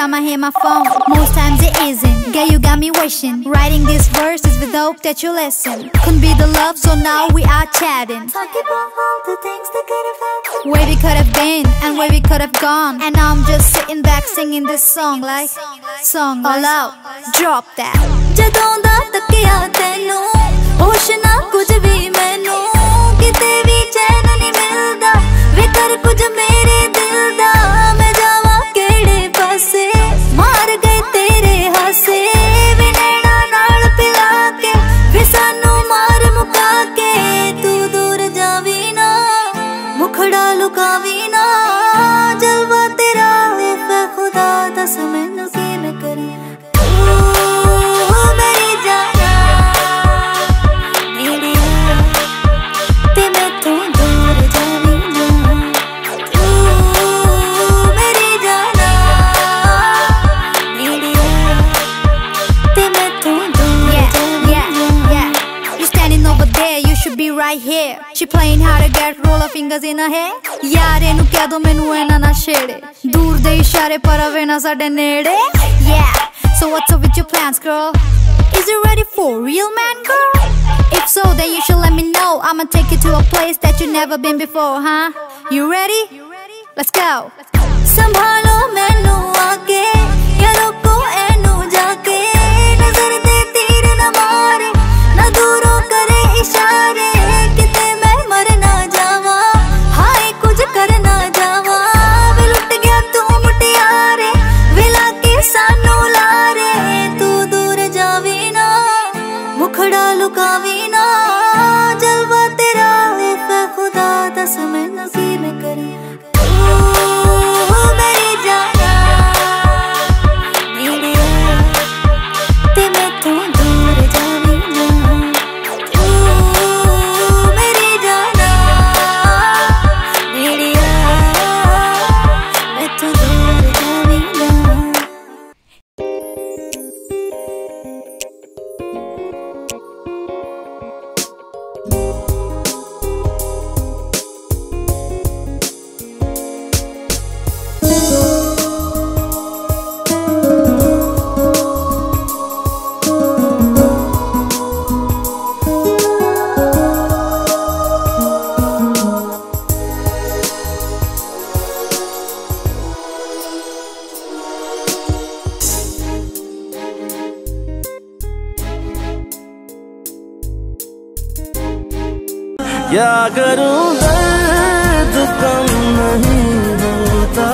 time I hear my phone. Most times it isn't. Girl, you got me wishing. Writing these verses with hope that you listen. Couldn't be the love, so now we are chatting. Talking about all the things that could have happened. Where we could have been and where we could have gone. And now I'm just sitting back singing this song like all out, drop that. ਜਦੋਂ ਦਾ ਤੱਕਿਆ ਤੈਨੂੰ ਹੋਸ਼ ਨਾ ਕੁਝ ਵੀ ਮੈਨੂੰ ਕਿਤੇ ਵੀ ਚੈਨ ਨਹੀਂ ਮਿਲਦਾ ਵੇ ਕਰ ਕੁਝ ਮੇਰੇ ਦਿਲ ਦਾ ਮੈਂ ਜਾਵਾਂ ਕਿਹੜੇ ਪਾਸੇ ਮਾਰ ਗਏ ਤੇਰੇ ਹਾਸੇ ਵੇ ਨੈਣਾ ਨਾਲ ਪਿਲਾ ਕੇ ਵੇ ਸਾਨੂੰ ਮਾਰ ਮੁਕਾ ਕੇ ਤੂੰ ਦੂਰ ਜਾਵੀਂ ਨਾ ਮੁਖੜਾ ਲੁਕਾਵੀਂ ਨਾ ਜਲਵਾ ਤੇਰਾ ਵੇ ਖੁਦਾ ਦੱਸ ਮੈਨੂੰ ਕੀ ਮੈਂ ਕਰਾਂ Right here, she playing hard to get, roll her fingers in her hair. यारे नु कह दो मैनू ऐना ना छेड़े दूर दे इशारे पर आवे ना साडे नेड़े. Yeah, so what's up with your plans, girl? Is it ready for real man, girl? If so, then you should let me know. I'ma take you to a place that you've never been before, huh? You ready? Let's go. संभालो मैनू आके या रोको ऐनू जाके नजर दे तीर न मारे न दूरों करे इशारे लुकावी ना जलवा तेरा वे खुदा दस मैनू की मैं करूं मेरी जाना मेरी ते मैं तू दूर जावी ना मेरी जाना मेरी मैं तू दूर जावी ना. क्या करूं दर्द कम नहीं होता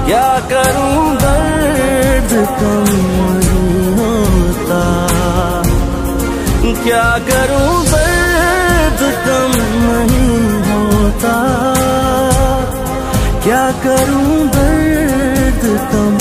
क्या करूं दर्द कम नहीं होता क्या करूं दर्द कम नहीं होता क्या करूं दर्द कम